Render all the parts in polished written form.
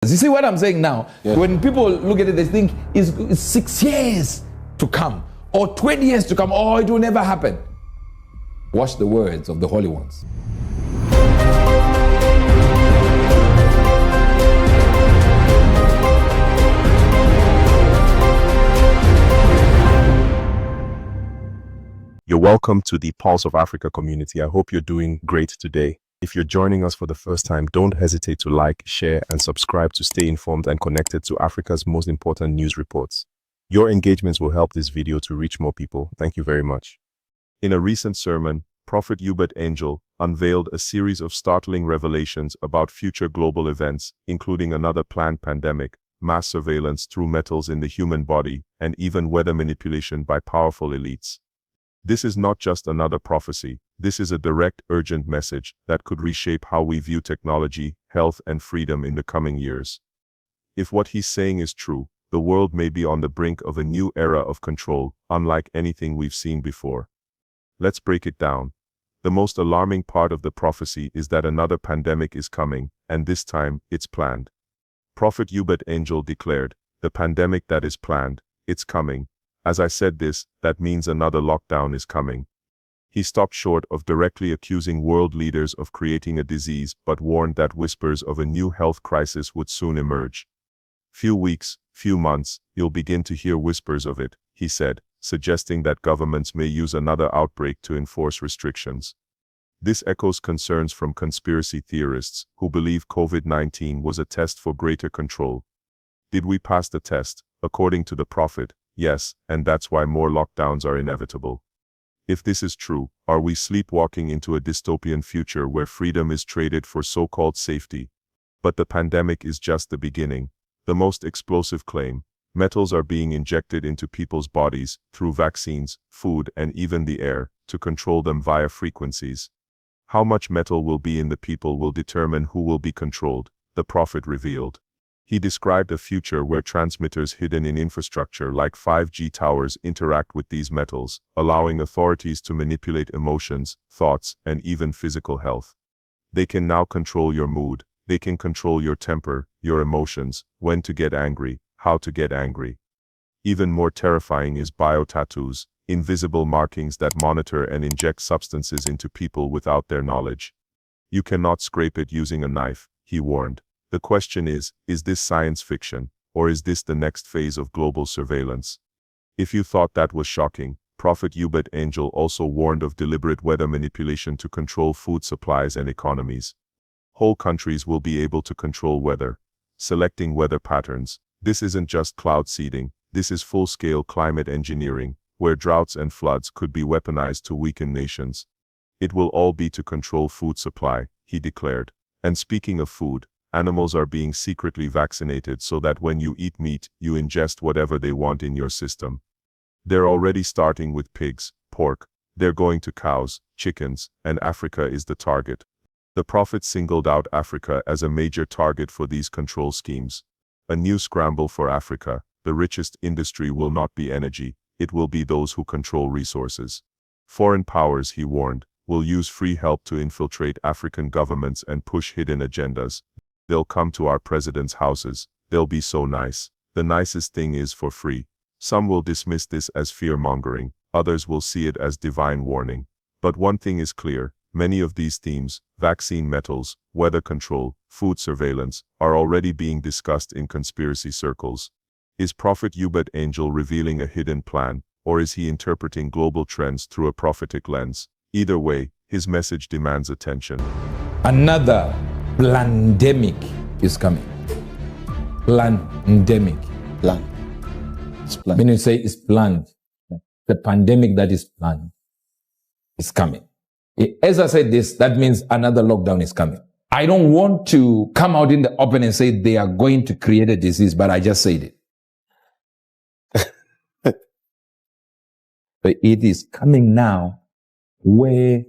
You see what I'm saying now? Yes. When people look at it, they think it's 6 years to come, or 20 years to come, or it will never happen. Watch the words of the holy ones. You're welcome to the Pulse of Africa community. I hope you're doing great today. If you're joining us for the first time, don't hesitate to like, share, and subscribe to stay informed and connected to Africa's most important news reports. Your engagements will help this video to reach more people. Thank you very much. In a recent sermon, Prophet Uebert Angel unveiled a series of startling revelations about future global events, including another planned pandemic, mass surveillance through metals in the human body, and even weather manipulation by powerful elites. This is not just another prophecy. This is a direct, urgent message that could reshape how we view technology, health, and freedom in the coming years. If what he's saying is true, the world may be on the brink of a new era of control, unlike anything we've seen before. Let's break it down. The most alarming part of the prophecy is that another pandemic is coming, and this time, it's planned. Prophet Uebert Angel declared, "The pandemic that is planned, it's coming. As I said this, that means another lockdown is coming." He stopped short of directly accusing world leaders of creating a disease, but warned that whispers of a new health crisis would soon emerge. "Few weeks, few months, you'll begin to hear whispers of it," he said, suggesting that governments may use another outbreak to enforce restrictions. This echoes concerns from conspiracy theorists who believe COVID-19 was a test for greater control. Did we pass the test? According to the prophet, yes, and that's why more lockdowns are inevitable. If this is true, are we sleepwalking into a dystopian future where freedom is traded for so-called safety? But the pandemic is just the beginning. The most explosive claim: metals are being injected into people's bodies through vaccines, food, and even the air, to control them via frequencies. How much metal will be in the people will determine who will be controlled, the prophet revealed. He described a future where transmitters hidden in infrastructure like 5G towers interact with these metals, allowing authorities to manipulate emotions, thoughts, and even physical health. They can now control your mood. They can control your temper, your emotions, when to get angry, how to get angry. Even more terrifying is bio-tattoos, invisible markings that monitor and inject substances into people without their knowledge. You cannot scrape it using a knife, he warned. The question is this science fiction, or is this the next phase of global surveillance? If you thought that was shocking, Prophet Uebert Angel also warned of deliberate weather manipulation to control food supplies and economies. Whole countries will be able to control weather, selecting weather patterns. This isn't just cloud seeding, this is full-scale climate engineering, where droughts and floods could be weaponized to weaken nations. It will all be to control food supply, he declared. And speaking of food, animals are being secretly vaccinated so that when you eat meat, you ingest whatever they want in your system. They're already starting with pigs, pork, they're going to cows, chickens, and Africa is the target. The prophet singled out Africa as a major target for these control schemes. A new scramble for Africa. The richest industry will not be energy, it will be those who control resources. Foreign powers, he warned, will use free help to infiltrate African governments and push hidden agendas. They'll come to our presidents' houses. They'll be so nice. The nicest thing is for free. Some will dismiss this as fear-mongering. Others will see it as divine warning. But one thing is clear. Many of these themes, vaccine metals, weather control, food surveillance, are already being discussed in conspiracy circles. Is Prophet Uebert Angel revealing a hidden plan, or is he interpreting global trends through a prophetic lens? Either way, his message demands attention. Another pandemic is coming. Pandemic. Plan. It's planned. When you say it's planned, the pandemic that is planned is coming. As I said this, that means another lockdown is coming. I don't want to come out in the open and say they are going to create a disease, but I just said it. But it is coming now where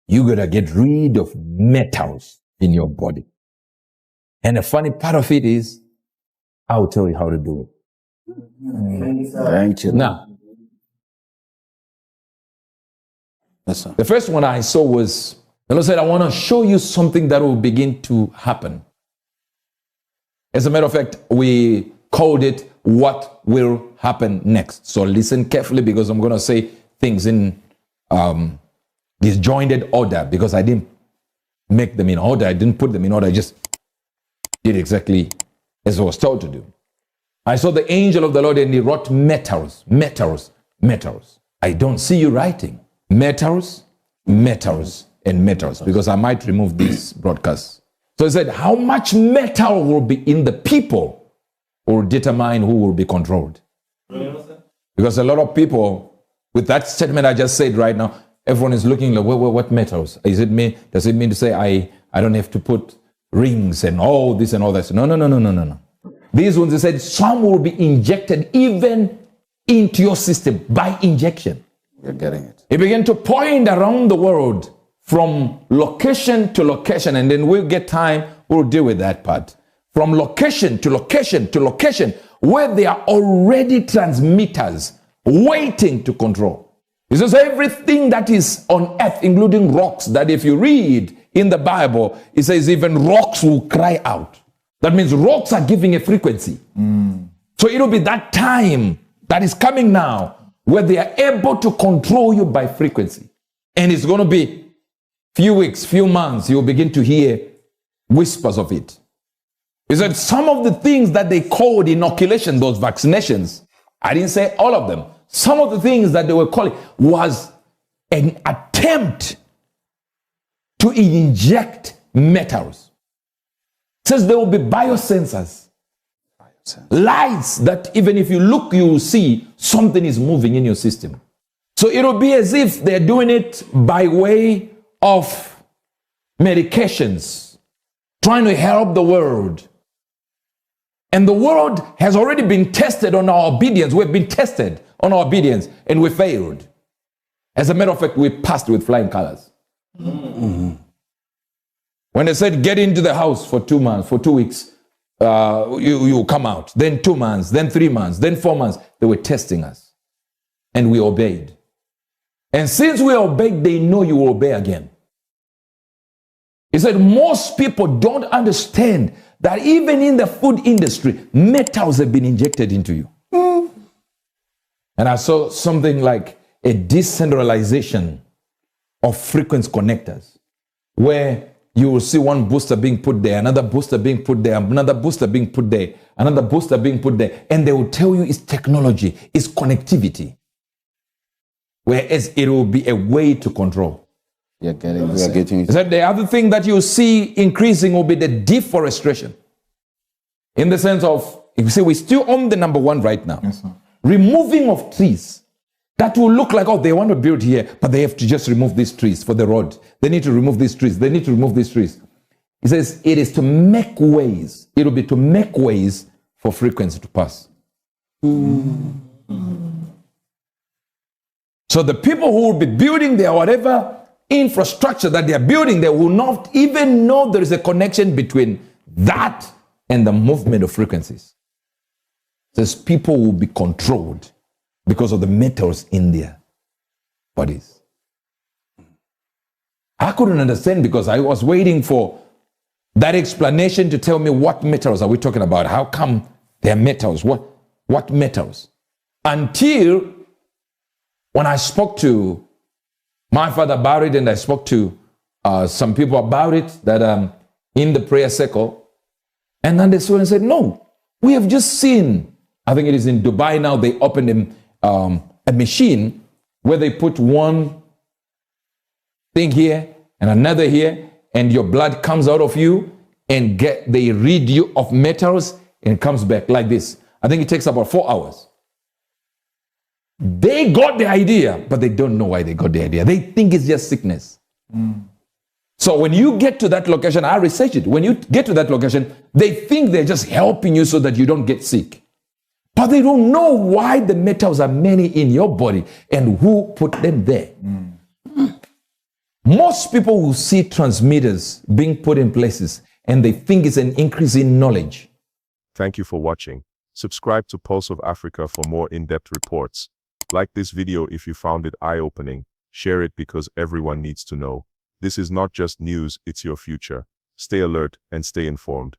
you gotta get rid of metals in your body. And the funny part of it is, I'll tell you how to do it. Thank you. Now, Yes, sir. the first one I saw was, the Lord said, I want to show you something that will begin to happen. As a matter of fact, we called it What Will Happen Next. So listen carefully because I'm going to say things in disjointed order because I didn't make them in order. I didn't put them in order. I just did exactly as I was told to do. I saw the angel of the Lord and he wrote metals, metals, metals. I don't see you writing metals, metals, and metals because I might remove this broadcast. So he said, how much metal will be in the people will determine who will be controlled. Because a lot of people, with that statement I just said right now, everyone is looking like, what metals? Is it me? Does it mean to say I don't have to put rings and all this and all that? No. These ones, they said, some will be injected even into your system by injection. You're getting it. He began to point around the world from location to location, and then we'll get time, we'll deal with that part. From location to location to location, where there are already transmitters waiting to control. He says everything that is on earth, including rocks, that if you read in the Bible, it says even rocks will cry out. That means rocks are giving a frequency. So it'll be that time that is coming now where they are able to control you by frequency. And it's going to be few weeks, few months, you'll begin to hear whispers of it. He said some of the things that they called inoculation, those vaccinations, I didn't say all of them. Some of the things that they were calling was an attempt to inject metals. It says there will be biosensors. Lights that even if you look, you will see something is moving in your system. So it'll be as if they're doing it by way of medications, trying to help the world. And the world has already been tested on our obedience. We've been tested on our obedience and we failed. As a matter of fact, we passed with flying colors. When they said, get into the house for 2 months, for 2 weeks, you come out. Then 2 months, then 3 months, then 4 months. They were testing us. And we obeyed. And since we obeyed, they know you will obey again. He said most people don't understand that even in the food industry, metals have been injected into you. And I saw something like a decentralization of frequency connectors, where you will see one booster being put there, another booster being put there, another booster being put there, another booster being put there, and they will tell you it's technology, it's connectivity. Whereas it will be a way to control. We are getting it. So the other thing that you see increasing will be the deforestation. In the sense of, you see, we're still on the number one right now. Yes, sir. Removing of trees. That will look like, oh, they want to build here, but they have to just remove these trees for the road. They need to remove these trees. They need to remove these trees. He says it is to make ways. It will be to make ways for frequency to pass. So the people who will be building their whatever infrastructure that they are building, they will not even know there is a connection between that and the movement of frequencies. It says people will be controlled because of the metals in their bodies. I couldn't understand because I was waiting for that explanation to tell me what metals are we talking about? How come they're metals? What metals? Until when I spoke to my father about it, and I spoke to some people about it that in the prayer circle, and then they said, no, we have just seen, I think it is in Dubai now, they opened a machine where they put one thing here and another here, and your blood comes out of you, and they read you of metals, and it comes back like this. I think it takes about 4 hours. They got the idea, but they don't know why they got the idea. They think it's just sickness. So when you get to that location, I researched it. When you get to that location, they think they're just helping you so that you don't get sick. But they don't know why the metals are many in your body and who put them there. Most people will see transmitters being put in places and they think it's an increase in knowledge. Thank you for watching. Subscribe to Pulse of Africa for more in-depth reports. Like this video if you found it eye-opening. Share it because everyone needs to know. This is not just news, it's your future. Stay alert and stay informed.